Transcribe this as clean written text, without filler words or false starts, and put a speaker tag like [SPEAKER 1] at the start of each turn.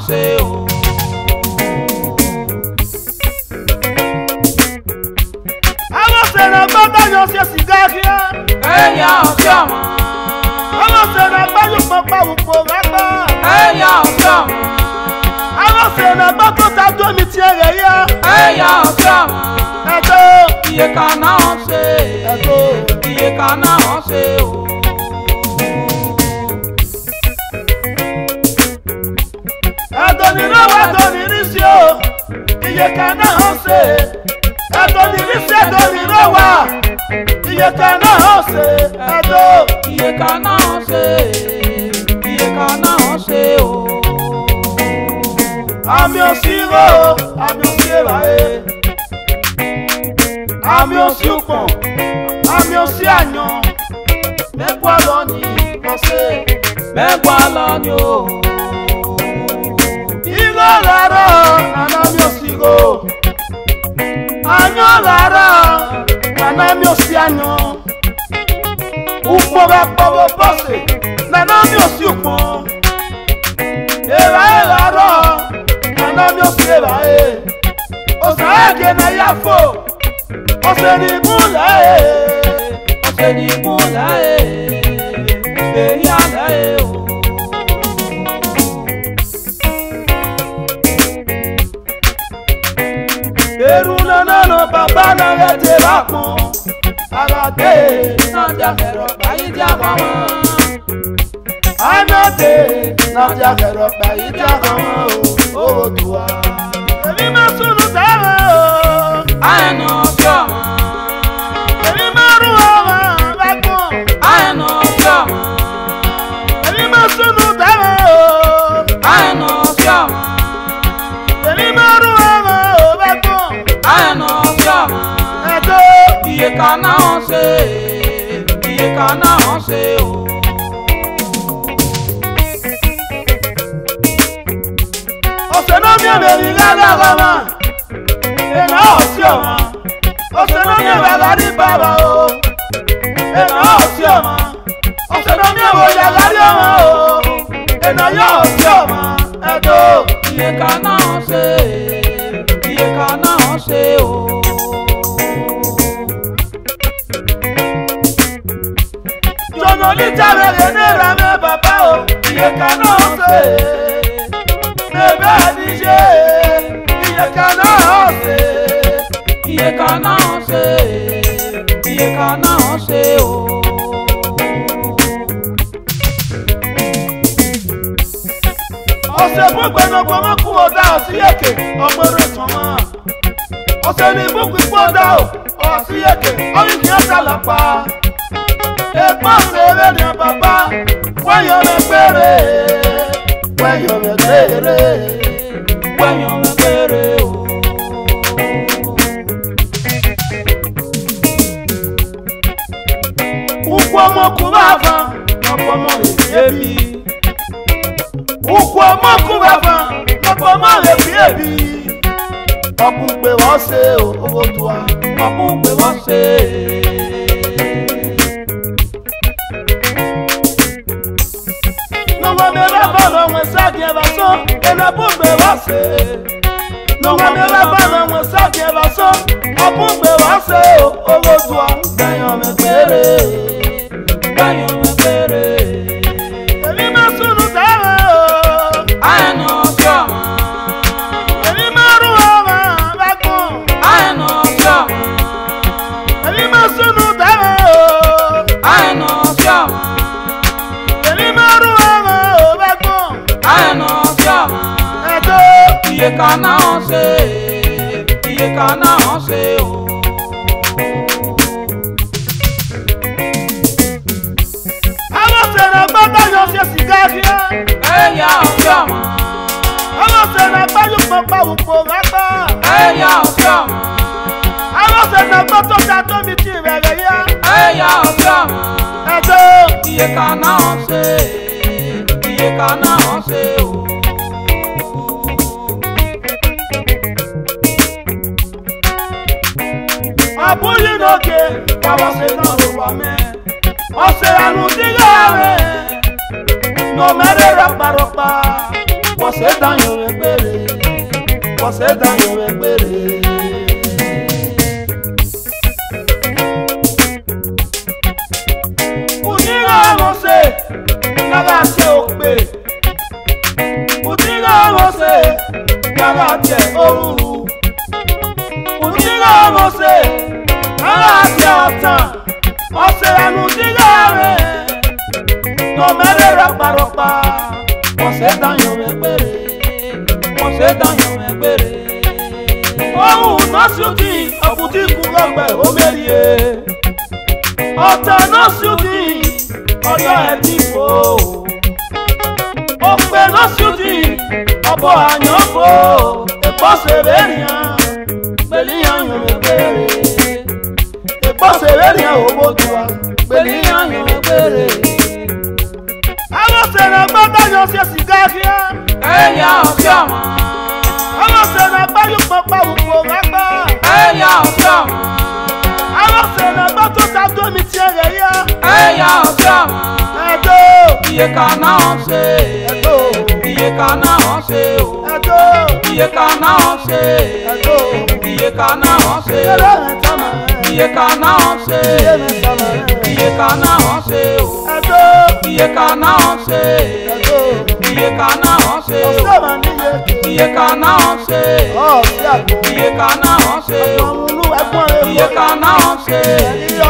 [SPEAKER 1] ṣe o.
[SPEAKER 2] Àwọn sẹ̀rẹ̀ gbọ́dọ̀ yọ ṣe sìgá kíá.
[SPEAKER 1] Ẹ̀yà ọ̀sẹ̀ ọ̀mọ́.
[SPEAKER 2] Àwọn sẹ̀rẹ̀ gbọ́dọ̀ pọ̀pọ̀ òpó rágbá.
[SPEAKER 1] Ẹ̀yà ọ̀sẹ̀ ọ̀mọ́.
[SPEAKER 2] Àwọn sẹ̀rẹ̀ gbọ́dọ̀ tajú omi ti ẹ̀rẹ̀ yá.
[SPEAKER 1] Ẹ̀yà ọ̀sẹ̀ ọ̀mọ́.
[SPEAKER 2] Ẹ̀dọ́.
[SPEAKER 1] Iye kan náà ṣe.
[SPEAKER 2] Ẹ̀dọ́.
[SPEAKER 1] Iye kan náà ṣe o.
[SPEAKER 2] Ẹ̀dọ́ ni lọ́wọ́ ẹ̀dọ́ ni rí sí o. Iye kan náà ṣe. Ẹ̀dọ́ ni rí sí ẹ̀dọ́ ni lọ́wọ́. Iye kan náà ṣe. Ẹ̀dọ́.
[SPEAKER 1] Iye kan náà ṣe. Iye kan náà ṣe o.
[SPEAKER 2] Àmì òsìrò, àmì òsìrà ẹ̀. Àmì òsì òpọ̀n, àmì òsì àyàn. Mẹ́gbàá lọ ní ọ̀sẹ̀.
[SPEAKER 1] Mẹ́gbàá lọ ni o.
[SPEAKER 2] Ìgò rárá, nànà mi òsìrò. Àyàn rárá, nànà mi òsì àyàn. Ùpọ̀ bẹ pọ̀wọ̀ bọ́sẹ̀, nànà mi òsì òpọ̀n. Èrà ẹ̀ rárá, nànà mi òsì èrà ẹ̀. Ọ̀sán ẹ̀gẹ̀ náà yà fò. Ọ̀sẹ̀ ní ìmúlẹ̀ ẹ̀.
[SPEAKER 1] Ọ̀sẹ̀ ní ìmúlẹ̀ ẹ̀. Èyí àlẹ́ ẹ̀ o.
[SPEAKER 2] Eru nana no baba na rete bakon. Agate
[SPEAKER 1] Nàjà kẹrọ báyìí jà wọ́n.
[SPEAKER 2] anate na jakero pa ija kan o Oòduà. Èmi máa sunu tara o.
[SPEAKER 1] Àyànà ọ̀sẹ̀ ọ̀mọ́.
[SPEAKER 2] Èmi máa rú ọmọ bakun.
[SPEAKER 1] Àyànà ọ̀sẹ̀ ọ̀mọ́.
[SPEAKER 2] Èmi máa sunu tara o.
[SPEAKER 1] Àyànà ọ̀sẹ̀ ọ̀mọ́.
[SPEAKER 2] Èmi máa rú ọmọ bakun.
[SPEAKER 1] Àyànà ọ̀sẹ̀ ọ̀mọ́.
[SPEAKER 2] Ẹ̀dọ́.
[SPEAKER 1] Iye kan náà ṣe. Iye kan náà ṣe o.
[SPEAKER 2] Ọ̀sẹ̀ náà mi ò lè rí rárá rárá. Ènà ọ̀sẹ̀ ọ̀mọ́. Ọ̀sẹ̀ náà mi ò bá lárí bàbá o. Ènà ọ̀sẹ̀ ọ̀mọ́. Ọ̀sẹ̀ náà mi ò wò yà lárí ọmọ o. Ènà yóò ọ̀sẹ̀ ọ̀mọ́. Ẹ̀dọ́.
[SPEAKER 1] Iye kan náà ṣe. Iye kan náà ṣe o.
[SPEAKER 2] Jọ̀nà níjàre rẹ̀ ní ìrànlẹ́ bàbá o. Iye kan náà ṣe. Bẹ́ẹ̀ ni ṣe. Iye kan náà ṣe.
[SPEAKER 1] Iye kan náà ṣe. Iye kan náà ṣe o.
[SPEAKER 2] Ọ̀sẹ̀ gbogbo ẹnọgbọ wọn kú ọdá ọsí èké ọmọ rẹ tán wọn. Ọ̀sẹ̀ ní gbogbo ipò ọdá ọsí èké ọyún kì í ọ̀sà lápá. Èpọ̀ ṣeré ní bàbá wẹ́yọ̀ rẹ̀ péré. Wẹ́yọ̀ rẹ̀ péré.
[SPEAKER 1] Wẹ́yàn rẹ̀ péré o.
[SPEAKER 2] Ukwu ọmọkùnrin àfọn ọ̀pọ̀ ọmọ rẹ̀ fi èbí. Ukwu ọmọkùnrin àfọn ọ̀pọ̀ ọmọ rẹ̀ fi èbí. Ọkùnrin pé wọ́n ṣe Oòduà.
[SPEAKER 1] Ọkùn pé wọ́n ṣe.
[SPEAKER 2] Nọ̀wọ́ mi rẹ̀ bọ̀ lọ́wọ́ sáàkì ẹ̀bà sọ. Ẹnẹ́bùn pé wọ́n ṣe. Nọ̀wọ́ mi rẹ̀ bọ̀ lọ́wọ́ sáàkì ẹ̀bà sọ. Ọkùnrin pé wọ́n ṣe Oòduà. Gbẹ̀yàn mi péré.
[SPEAKER 1] Wẹ́yàn rẹ̀ péré.
[SPEAKER 2] Èmi máa sunu tara o.
[SPEAKER 1] Àyànà ọ̀sẹ̀ ọ̀mọ́.
[SPEAKER 2] Èmi máa rú ọmọ bakun.
[SPEAKER 1] Àyànà ọ̀sẹ̀ ọ̀mọ́.
[SPEAKER 2] Èmi máa sunu tara o.
[SPEAKER 1] Àyànà ọ̀sẹ̀ ọ̀mọ́.
[SPEAKER 2] Èmi máa rú ọmọ bakun.
[SPEAKER 1] Àyànà ọ̀sẹ̀ ọ̀mọ́.
[SPEAKER 2] Ẹ̀dọ́.
[SPEAKER 1] Iye kan náà ṣe. Iye kan náà ṣe o.
[SPEAKER 2] Àwọn sẹ̀rẹ̀ gbọ́dọ̀ yọ ṣe sìgá kíá.
[SPEAKER 1] Ẹ̀yà ọ̀sẹ̀ ọ̀mọ́.
[SPEAKER 2] Àwọn sẹ̀rẹ̀ gbọ́dọ̀ pọ̀pọ̀ òpó rágbá.
[SPEAKER 1] Ẹ̀yà ọ̀sẹ̀ ọ̀mọ́.
[SPEAKER 2] Àwọn sẹ̀rẹ̀ gbọ́dọ̀ tajú omi ti ìrẹ̀rẹ̀ yá.
[SPEAKER 1] Ẹ̀yà ọ̀sẹ̀ ọ̀mọ́.
[SPEAKER 2] Ẹ̀dọ́.
[SPEAKER 1] Iye kan náà ṣe. Iye kan náà ṣe o.
[SPEAKER 2] Abúlé n'oge bàbá ṣe náà ló wà mẹ́. Ọ̀sẹ̀ àánú dígá rẹ̀ n'omẹ́rẹ́ rọ̀pàrọ̀pà. Você danho me bere, você danho me bere. Udiga você, naga se okpe. Udiga você, naga te oruru. Udiga você, naga te otan. Ose anu diga me, no me de ropa. Você danho me bere, você danho me bere. Oh, nosso dia, a boutique logbe o merie. Ota nosso dia, olha é tipo. O pe nosso dia, a boa nhobo. E posso ver nha, belinha me bere. E posso ver nha o botua, belinha me bere. Você na batalha se cigarria,
[SPEAKER 1] Eya ofiama.
[SPEAKER 2] você na batalha o papá o porraba,
[SPEAKER 1] Eya ofiama.
[SPEAKER 2] você na batalha do mitieria,
[SPEAKER 1] Eya ofiama.
[SPEAKER 2] Edo,
[SPEAKER 1] Iye kana onse.
[SPEAKER 2] Edo,
[SPEAKER 1] Iye kana onse o.
[SPEAKER 2] Edo,
[SPEAKER 1] Iye kana onse.
[SPEAKER 2] Edo,
[SPEAKER 1] Iye kana onse.
[SPEAKER 2] Edo,
[SPEAKER 1] Iye kana onse. Iye kana onse o.
[SPEAKER 2] Edo,
[SPEAKER 1] Iye kana onse.
[SPEAKER 2] Edo,
[SPEAKER 1] Iye kana onse o.
[SPEAKER 2] Osama niye,
[SPEAKER 1] Iye kana onse.
[SPEAKER 2] oh, Siago,
[SPEAKER 1] Iye kana onse o.
[SPEAKER 2] Amunu ẹ̀gbọ́n rẹ̀
[SPEAKER 1] Iye kana onse.
[SPEAKER 2] Iye